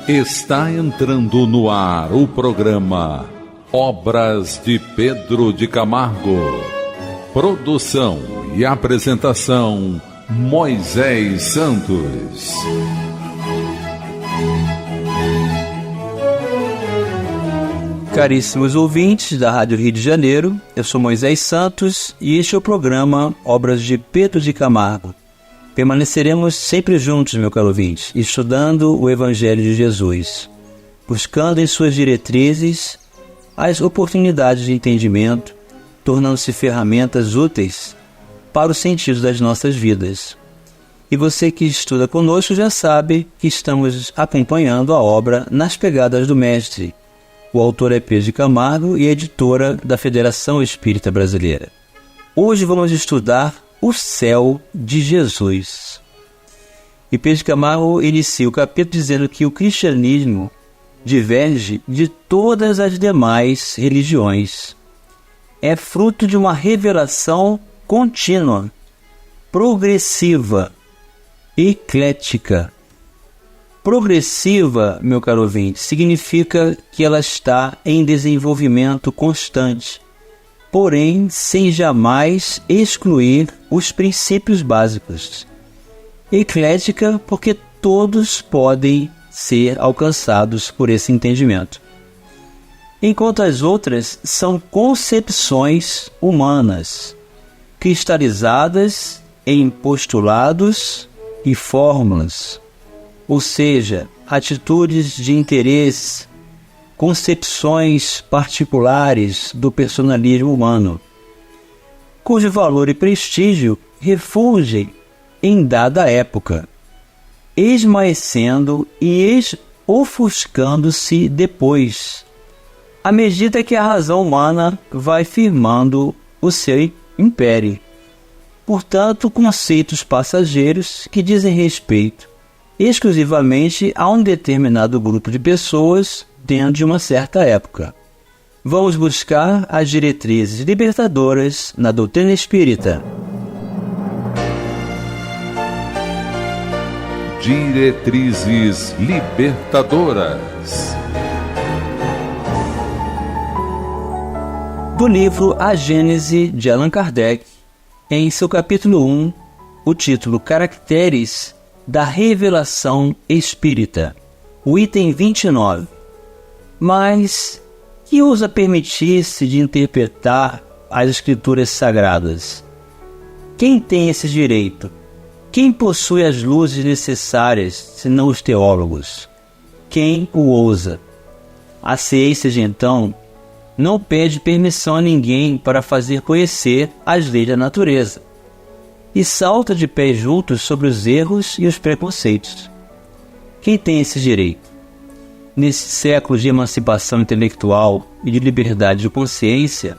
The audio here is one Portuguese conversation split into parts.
Está entrando no ar o programa Obras de Pedro de Camargo. Produção e apresentação Moisés Santos. Caríssimos ouvintes da Rádio Rio de Janeiro, eu sou Moisés Santos e este é o programa Obras de Pedro de Camargo. Permaneceremos sempre juntos, meu caro ouvinte, estudando o Evangelho de Jesus, buscando em suas diretrizes as oportunidades de entendimento, tornando-se ferramentas úteis para o sentido das nossas vidas. E você que estuda conosco já sabe que estamos acompanhando a obra Nas Pegadas do Mestre. O autor é Pedro de Camargo e editora da Federação Espírita Brasileira. Hoje vamos estudar o céu de Jesus. E Pedro de Camargo inicia o capítulo dizendo que o cristianismo diverge de todas as demais religiões. É fruto de uma revelação contínua, progressiva, eclética. Progressiva, meu caro ouvinte, significa que ela está em desenvolvimento constante, porém sem jamais excluir os princípios básicos. Eclética porque todos podem ser alcançados por esse entendimento, enquanto as outras são concepções humanas, cristalizadas em postulados e fórmulas, ou seja, atitudes de interesse, concepções particulares do personalismo humano, cujo valor e prestígio refulgem em dada época, esmaecendo e ofuscando-se depois, à medida que a razão humana vai firmando o seu império. Portanto, conceitos passageiros que dizem respeito exclusivamente a um determinado grupo de pessoas dentro de uma certa época. Vamos buscar as diretrizes libertadoras na doutrina espírita. Diretrizes libertadoras. Do livro A Gênese de Allan Kardec, em seu capítulo 1, o título Caracteres da Revelação Espírita, o item 29. Mas que ousa permitir-se de interpretar as Escrituras Sagradas? Quem tem esse direito? Quem possui as luzes necessárias, senão os teólogos? Quem o ousa? A ciência, de então, não pede permissão a ninguém para fazer conhecer as leis da natureza, e salta de pés juntos sobre os erros e os preconceitos. Quem tem esse direito? Nesse século de emancipação intelectual e de liberdade de consciência,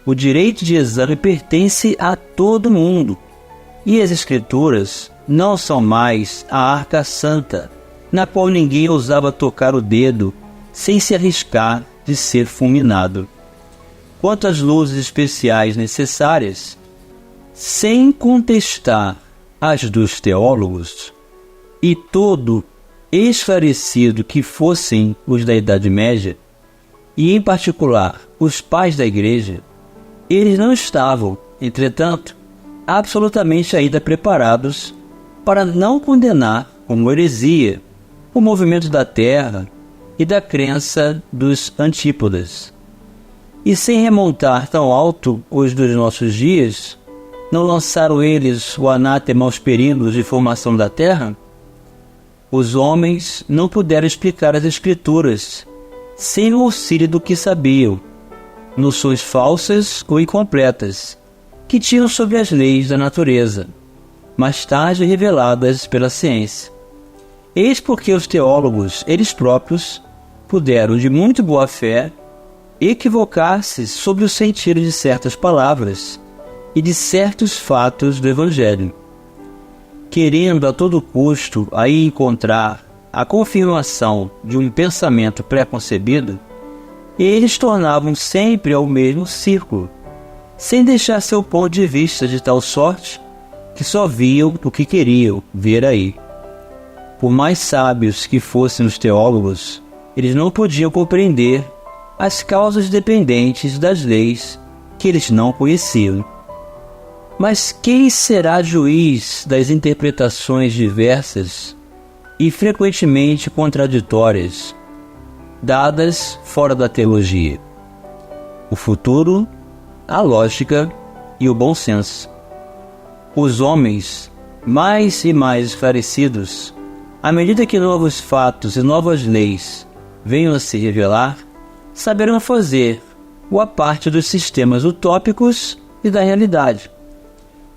o direito de exame pertence a todo mundo, e as Escrituras não são mais a arca santa, na qual ninguém ousava tocar o dedo sem se arriscar de ser fulminado. Quanto às luzes especiais necessárias, sem contestar as dos teólogos, e todo esclarecido que fossem os da Idade Média, e em particular os pais da Igreja, eles não estavam, entretanto, absolutamente ainda preparados para não condenar como heresia o movimento da Terra e da crença dos antípodas. E sem remontar tão alto os dos nossos dias, não lançaram eles o anátema aos períodos de formação da Terra? Os homens não puderam explicar as Escrituras sem o auxílio do que sabiam, noções falsas ou incompletas, que tinham sobre as leis da natureza, mais tarde reveladas pela ciência. Eis porque os teólogos, eles próprios, puderam, de muito boa fé, equivocar-se sobre o sentido de certas palavras e de certos fatos do Evangelho, querendo a todo custo aí encontrar a confirmação de um pensamento pré-concebido, eles tornavam sempre ao mesmo círculo, sem deixar seu ponto de vista de tal sorte que só viam o que queriam ver aí. Por mais sábios que fossem os teólogos, eles não podiam compreender as causas dependentes das leis que eles não conheciam. Mas quem será juiz das interpretações diversas e frequentemente contraditórias dadas fora da teologia? O futuro, a lógica e o bom senso. Os homens, mais e mais esclarecidos, à medida que novos fatos e novas leis venham a se revelar, saberão fazer boa parte dos sistemas utópicos e da realidade.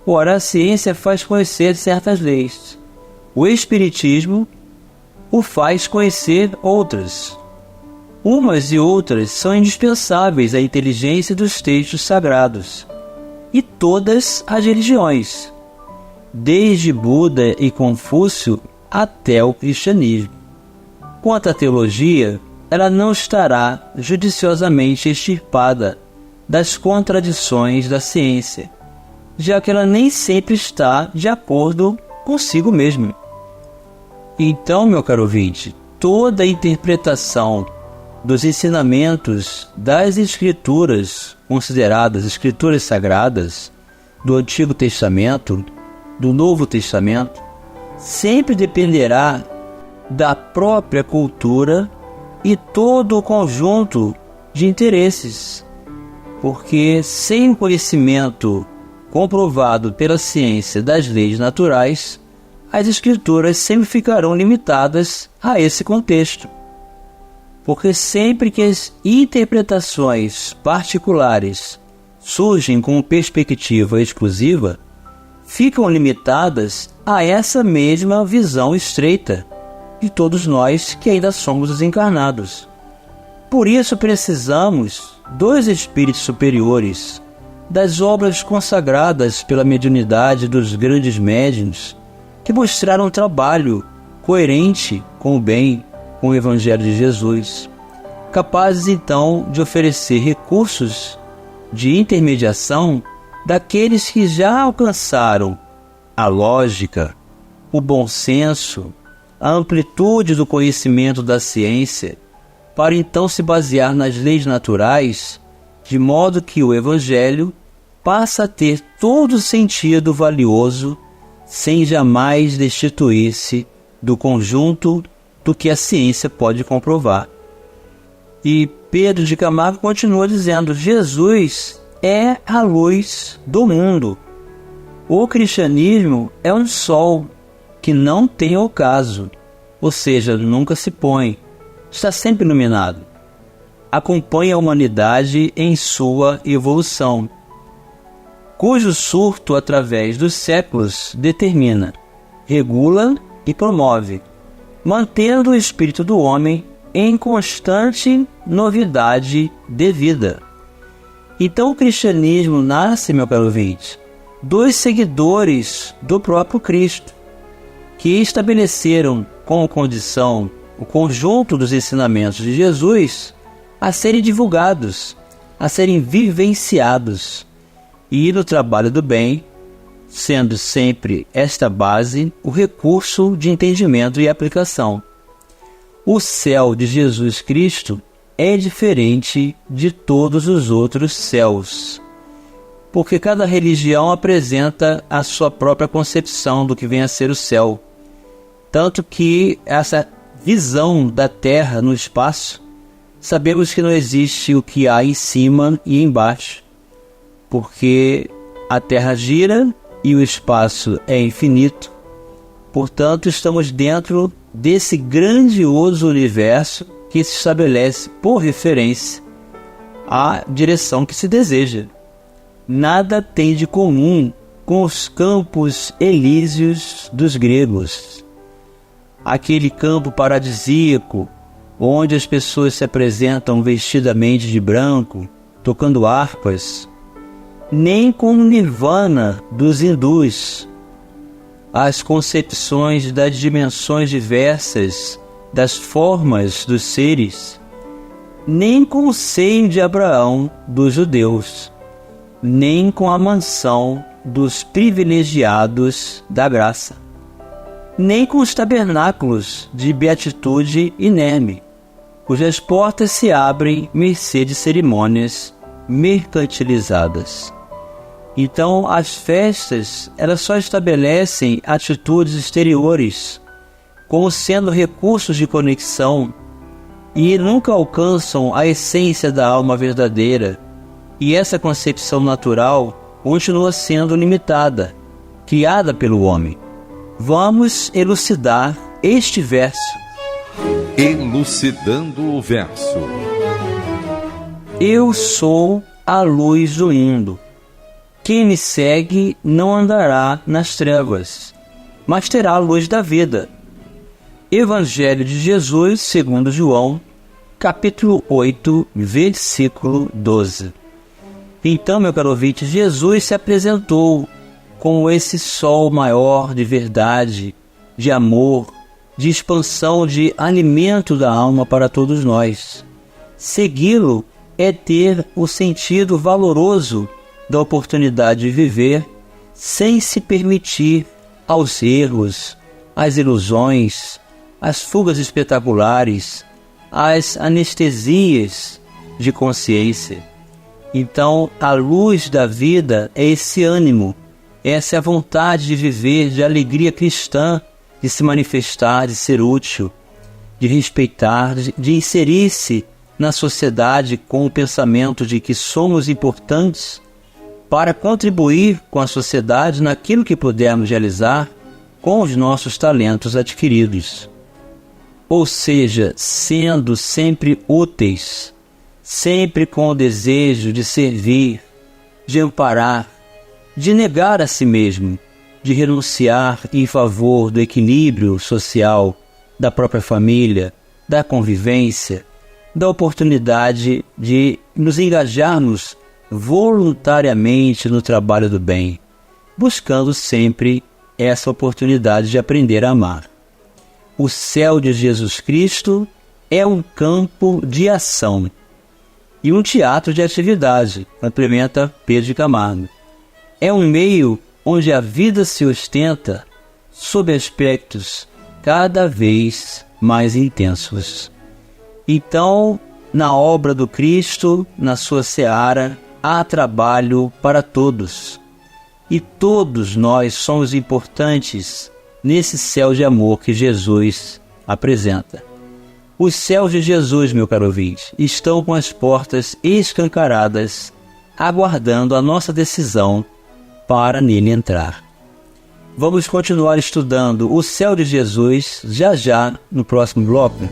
Ora, a ciência faz conhecer certas leis. O Espiritismo o faz conhecer outras. Umas e outras são indispensáveis à inteligência dos textos sagrados, e todas as religiões, desde Buda e Confúcio até o cristianismo. Quanto à teologia, ela não estará judiciosamente extirpada das contradições da ciência, já que ela nem sempre está de acordo consigo mesma. Então, meu caro ouvinte, toda a interpretação dos ensinamentos das Escrituras, consideradas Escrituras Sagradas, do Antigo Testamento, do Novo Testamento, sempre dependerá da própria cultura e todo o conjunto de interesses, porque sem o conhecimento comprovado pela ciência das leis naturais, as Escrituras sempre ficarão limitadas a esse contexto. Porque sempre que as interpretações particulares surgem com perspectiva exclusiva, ficam limitadas a essa mesma visão estreita de todos nós que ainda somos os encarnados. Por isso precisamos dos espíritos superiores, das obras consagradas pela mediunidade dos grandes médiuns, que mostraram um trabalho coerente com o bem, com o Evangelho de Jesus, capazes então de oferecer recursos de intermediação daqueles que já alcançaram a lógica, o bom senso, a amplitude do conhecimento da ciência, para então se basear nas leis naturais, de modo que o Evangelho passa a ter todo sentido valioso, sem jamais destituir-se do conjunto do que a ciência pode comprovar. E Pedro de Camargo continua dizendo: Jesus é a luz do mundo. O cristianismo é um sol que não tem ocaso, ou seja, nunca se põe, está sempre iluminado. Acompanha a humanidade em sua evolução, cujo surto através dos séculos determina, regula e promove, mantendo o espírito do homem em constante novidade de vida. Então o cristianismo nasce, meu caro ouvinte, dos seguidores do próprio Cristo, que estabeleceram como condição o conjunto dos ensinamentos de Jesus a serem divulgados, a serem vivenciados, e no trabalho do bem, sendo sempre esta base o recurso de entendimento e aplicação. O céu de Jesus Cristo é diferente de todos os outros céus, porque cada religião apresenta a sua própria concepção do que vem a ser o céu, tanto que essa visão da Terra no espaço, sabemos que não existe o que há em cima e embaixo, porque a Terra gira e o espaço é infinito. Portanto, estamos dentro desse grandioso universo que se estabelece por referência à direção que se deseja. Nada tem de comum com os campos elíseos dos gregos. Aquele campo paradisíaco, onde as pessoas se apresentam vestidamente de branco, tocando harpas, nem com o nirvana dos hindus, as concepções das dimensões diversas das formas dos seres, nem com o seio de Abraão dos judeus, nem com a mansão dos privilegiados da graça. nem com os tabernáculos de beatitude inerme, cujas portas se abrem mercê de cerimônias mercantilizadas. Então, as festas, elas só estabelecem atitudes exteriores, como sendo recursos de conexão, e nunca alcançam a essência da alma verdadeira, e essa concepção natural continua sendo limitada, criada pelo homem. Vamos elucidar este verso. Elucidando o verso. Eu sou a luz do mundo. Quem me segue não andará nas trevas, mas terá a luz da vida. Evangelho de Jesus, segundo João, capítulo 8, versículo 12. Então, meu caro ouvinte, Jesus se apresentou como esse sol maior de verdade, de amor, de expansão, de alimento da alma para todos nós. Segui-lo é ter o sentido valoroso da oportunidade de viver sem se permitir aos erros, às ilusões, às fugas espetaculares, às anestesias de consciência. Então, a luz da vida é esse ânimo, essa é a vontade de viver, de alegria cristã, de se manifestar, de ser útil, de respeitar, de inserir-se na sociedade com o pensamento de que somos importantes para contribuir com a sociedade naquilo que pudermos realizar com os nossos talentos adquiridos. Ou seja, sendo sempre úteis, sempre com o desejo de servir, de amparar, de negar a si mesmo, de renunciar em favor do equilíbrio social, da própria família, da convivência, da oportunidade de nos engajarmos voluntariamente no trabalho do bem, buscando sempre essa oportunidade de aprender a amar. O céu de Jesus Cristo é um campo de ação e um teatro de atividade, complementa Pedro de Camargo. É um meio onde a vida se ostenta sob aspectos cada vez mais intensos. Então, na obra do Cristo, na sua seara, há trabalho para todos. E todos nós somos importantes nesse céu de amor que Jesus apresenta. Os céus de Jesus, meu caro ouvinte, estão com as portas escancaradas, aguardando a nossa decisão para nele entrar. Vamos continuar estudando o céu de Jesus já no próximo bloco.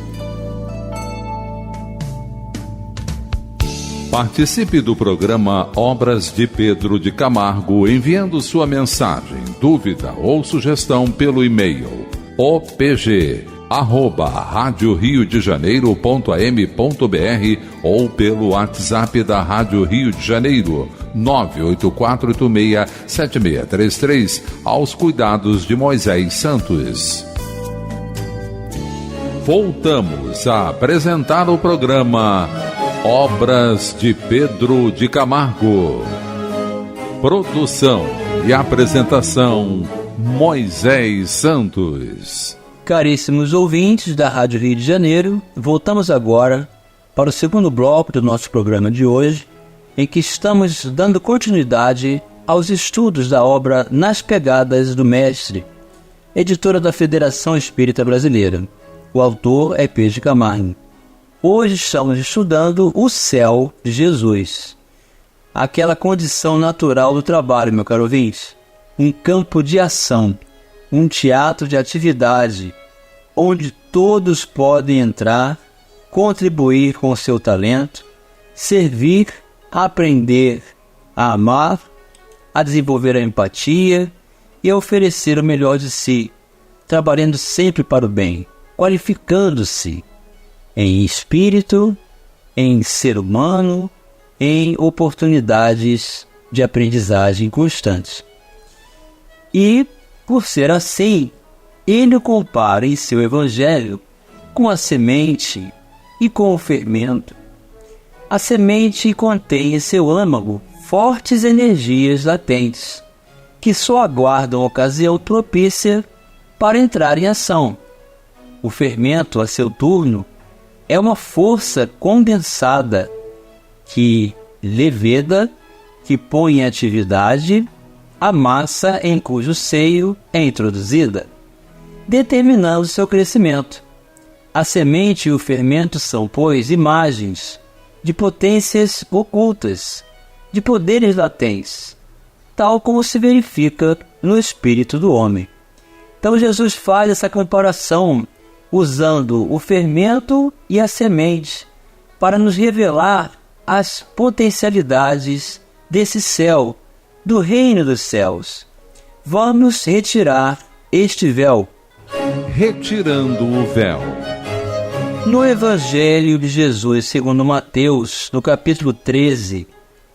Participe do programa Obras de Pedro de Camargo enviando sua mensagem, dúvida ou sugestão pelo e-mail opg@radioriodejaneiro.am.br ou pelo WhatsApp da Rádio Rio de Janeiro 984867633 aos cuidados de Moisés Santos. Voltamos a apresentar o programa Obras de Pedro de Camargo. Produção e apresentação Moisés Santos. Caríssimos ouvintes da Rádio Rio de Janeiro, voltamos agora para o segundo bloco do nosso programa de hoje, em que estamos dando continuidade aos estudos da obra Nas Pegadas do Mestre, editora da Federação Espírita Brasileira. O autor é Pedro de Camargo. Hoje estamos estudando o céu de Jesus, aquela condição natural do trabalho, meu caro ouvinte, um campo de ação, um teatro de atividade, onde todos podem entrar, contribuir com o seu talento, servir, aprender a amar, a desenvolver a empatia e a oferecer o melhor de si, trabalhando sempre para o bem, qualificando-se em espírito, em ser humano, em oportunidades de aprendizagem constantes. E, por ser assim, ele o compara em seu evangelho com a semente e com o fermento. A semente contém em seu âmago fortes energias latentes, que só aguardam ocasião propícia para entrar em ação. O fermento, a seu turno, é uma força condensada que leveda, que põe em atividade a massa em cujo seio é introduzida, determinando seu crescimento. A semente e o fermento são, pois, imagens de potências ocultas, de poderes latentes, tal como se verifica no espírito do homem. Então Jesus faz essa comparação usando o fermento e a semente para nos revelar as potencialidades desse céu, do reino dos céus. Vamos retirar este véu. Retirando o véu. No Evangelho de Jesus segundo Mateus, no capítulo 13,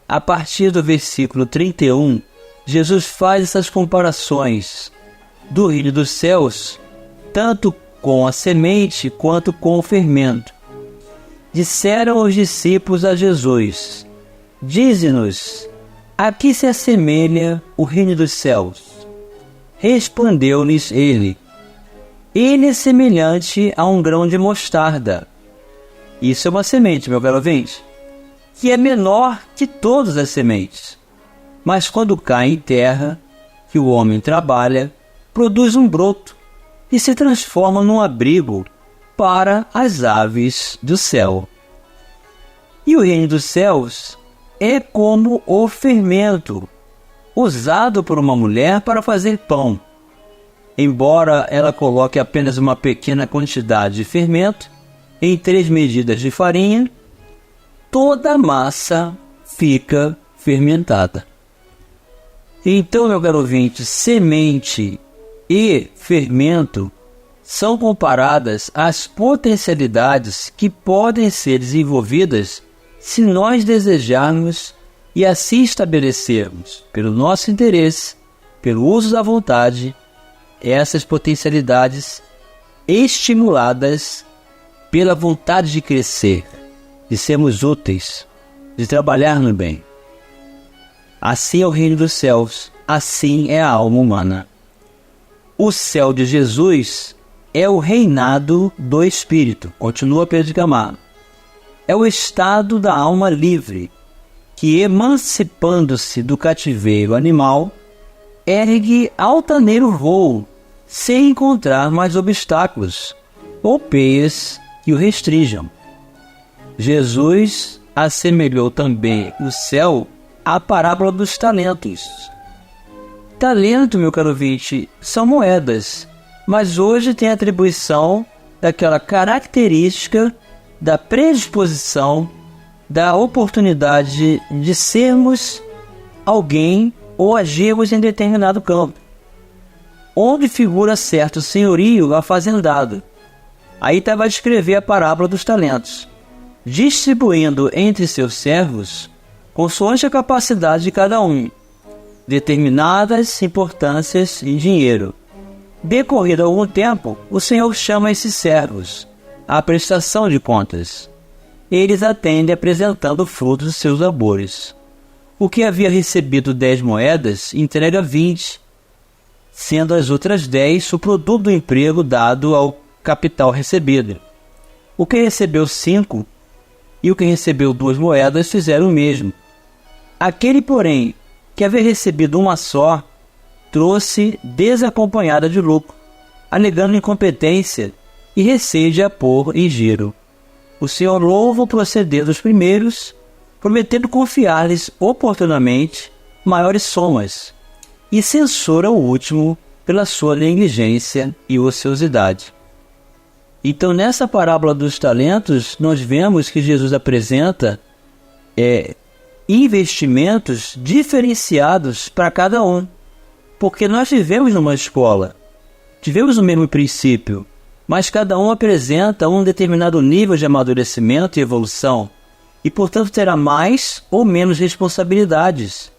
a partir do versículo 31, Jesus faz essas comparações do reino dos céus, tanto com a semente quanto com o fermento. Disseram os discípulos a Jesus: dize-nos, a que se assemelha o reino dos céus? Respondeu-lhes ele: ele é semelhante a um grão de mostarda. Isso é uma semente, meu caro ouvinte, que é menor que todas as sementes. Mas quando cai em terra, que o homem trabalha, produz um broto e se transforma num abrigo para as aves do céu. E o reino dos céus é como o fermento usado por uma mulher para fazer pão. Embora ela coloque apenas uma pequena quantidade de fermento em 3 medidas de farinha, toda a massa fica fermentada. Então, meu caro ouvinte, semente e fermento são comparadas às potencialidades que podem ser desenvolvidas se nós desejarmos e assim estabelecermos, pelo nosso interesse, pelo uso da vontade, essas potencialidades estimuladas pela vontade de crescer, de sermos úteis, de trabalhar no bem. Assim é o reino dos céus, assim é a alma humana. O céu de Jesus é o reinado do Espírito, continua Pedro de Camargo. É o estado da alma livre, que, emancipando-se do cativeiro animal, ergue altaneiro voo, sem encontrar mais obstáculos ou peias que o restringam. Jesus assemelhou também o céu à parábola dos talentos. Talento, meu caro ouvinte, são moedas, mas hoje tem a atribuição daquela característica da predisposição, da oportunidade de sermos alguém ou agirmos em determinado campo, onde figura certo senhorio afazendado. Aí vai descrever a parábola dos talentos, distribuindo entre seus servos, consoante a capacidade de cada um, determinadas importâncias em dinheiro. Decorrido algum tempo, o Senhor chama esses servos à prestação de contas. Eles atendem apresentando o fruto dos seus labores. O que havia recebido 10 moedas, entrega 20, sendo as outras 10 o produto do emprego dado ao capital recebido. O que recebeu 5 e o que recebeu 2 moedas fizeram o mesmo. Aquele, porém, que havia recebido uma só, trouxe desacompanhada de lucro, alegando incompetência e receio de a pôr em giro. O Senhor louva o proceder dos primeiros, prometendo confiar-lhes oportunamente maiores somas, e censura o último pela sua negligência e ociosidade. Então, nessa parábola dos talentos, nós vemos que Jesus apresenta investimentos diferenciados para cada um, porque nós vivemos numa escola, tivemos o mesmo princípio, mas cada um apresenta um determinado nível de amadurecimento e evolução, e portanto terá mais ou menos responsabilidades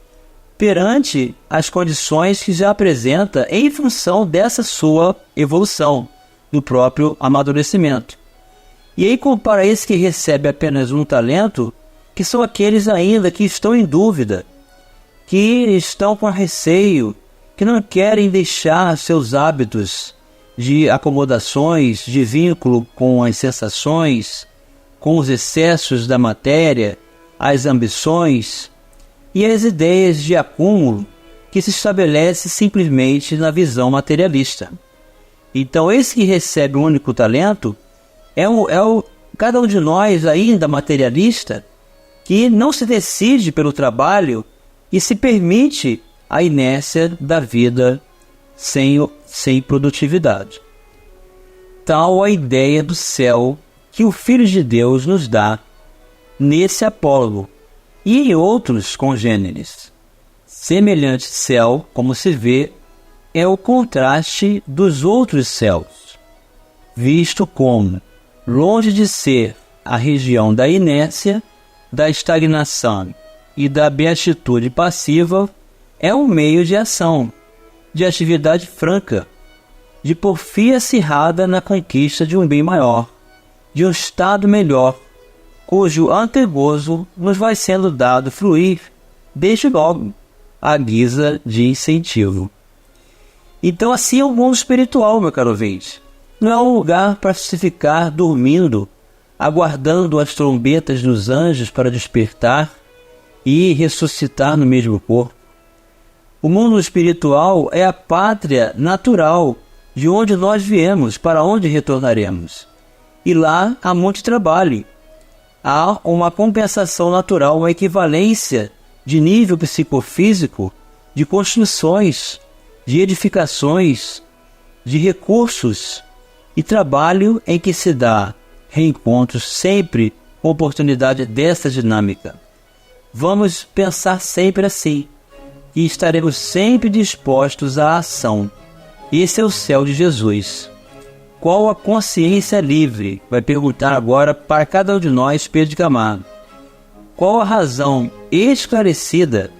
perante as condições que já apresenta em função dessa sua evolução, do próprio amadurecimento. E aí compara esse que recebe apenas um talento, que são aqueles ainda que estão em dúvida, que estão com receio, que não querem deixar seus hábitos de acomodações, de vínculo com as sensações, com os excessos da matéria, as ambições e as ideias de acúmulo que se estabelece simplesmente na visão materialista. Então, esse que recebe o único talento cada um de nós ainda materialista que não se decide pelo trabalho e se permite a inércia da vida sem produtividade. Tal a ideia do céu que o Filho de Deus nos dá nesse Apólogo e em outros congêneres. Semelhante céu, como se vê, é o contraste dos outros céus, visto como, longe de ser a região da inércia, da estagnação e da beatitude passiva, é um meio de ação, de atividade franca, de porfia acirrada na conquista de um bem maior, de um estado melhor, cujo antegozo nos vai sendo dado fluir desde logo, à guisa de incentivo. Então assim é o mundo espiritual, meu caro ouvinte. Não é um lugar para se ficar dormindo, aguardando as trombetas dos anjos para despertar e ressuscitar no mesmo corpo. O mundo espiritual é a pátria natural de onde nós viemos, para onde retornaremos. E lá há muito trabalho. Há uma compensação natural, uma equivalência de nível psicofísico, de construções, de edificações, de recursos e trabalho em que se dá reencontros sempre com oportunidade dessa dinâmica. Vamos pensar sempre assim, e estaremos sempre dispostos à ação. Esse é o céu de Jesus. Qual a consciência livre? Vai perguntar agora para cada um de nós, Pedro de Camargo. Qual a razão esclarecida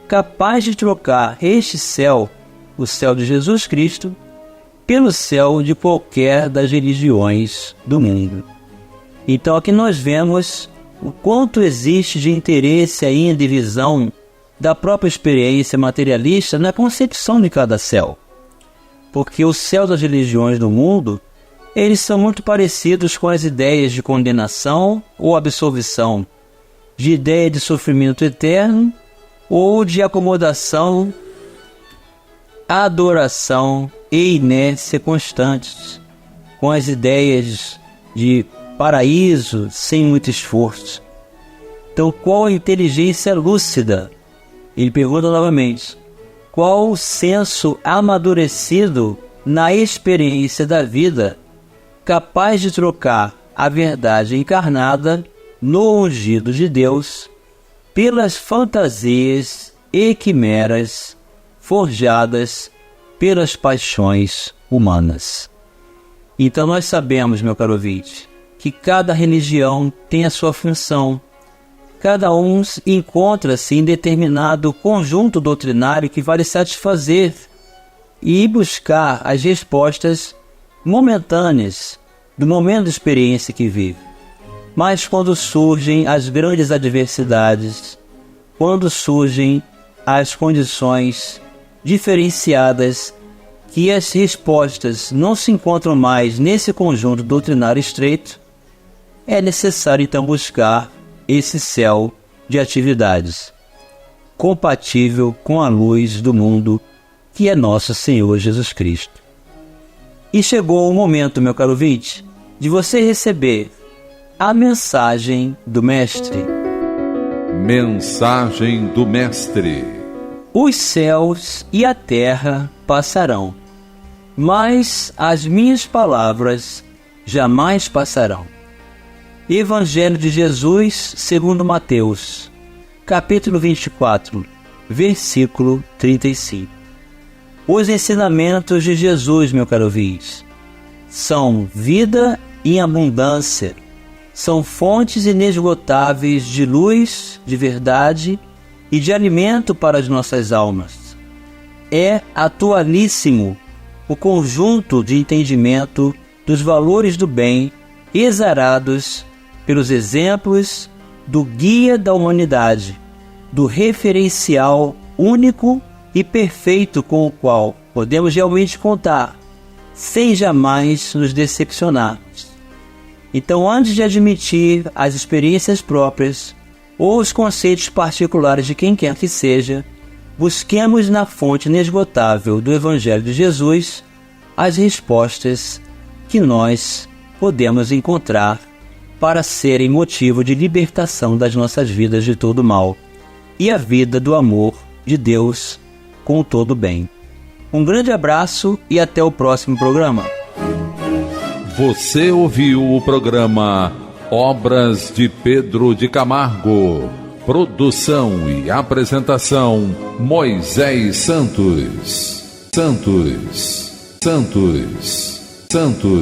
capaz de trocar este céu, o céu de Jesus Cristo, pelo céu de qualquer das religiões do mundo? Então aqui nós vemos o quanto existe de interesse ainda e visão da própria experiência materialista na concepção de cada céu. Porque o céu das religiões do mundo, eles são muito parecidos com as ideias de condenação ou absolvição, de ideia de sofrimento eterno ou de acomodação, adoração e inércia constantes, com as ideias de paraíso sem muito esforço. Então, qual a inteligência lúcida? Ele pergunta novamente, qual o senso amadurecido na experiência da vida, capaz de trocar a verdade encarnada no ungido de Deus pelas fantasias e quimeras forjadas pelas paixões humanas? Então nós sabemos, meu caro ouvinte, que cada religião tem a sua função. Cada um encontra-se em determinado conjunto doutrinário que vai lhe satisfazer e buscar as respostas momentâneas do momento de experiência que vive. Mas quando surgem as grandes adversidades, quando surgem as condições diferenciadas, que as respostas não se encontram mais nesse conjunto doutrinário estreito, é necessário então buscar esse céu de atividades, compatível com a luz do mundo, que é nosso Senhor Jesus Cristo. E chegou o momento, meu caro ouvinte, de você receber a mensagem do Mestre. Mensagem do Mestre. Os céus e a terra passarão, mas as minhas palavras jamais passarão. Evangelho de Jesus segundo Mateus, capítulo 24, versículo 35. Os ensinamentos de Jesus, meu caro ouvinte, são vida em abundância, são fontes inesgotáveis de luz, de verdade e de alimento para as nossas almas. É atualíssimo o conjunto de entendimento dos valores do bem exarados pelos exemplos do guia da humanidade, do referencial único e perfeito com o qual podemos realmente contar, sem jamais nos decepcionarmos. Então, antes de admitir as experiências próprias ou os conceitos particulares de quem quer que seja, busquemos na fonte inesgotável do Evangelho de Jesus as respostas que nós podemos encontrar para serem motivo de libertação das nossas vidas de todo mal e a vida do amor de Deus com todo o bem. Um grande abraço e até o próximo programa. Você ouviu o programa Obras de Pedro de Camargo. Produção e apresentação Moisés Santos.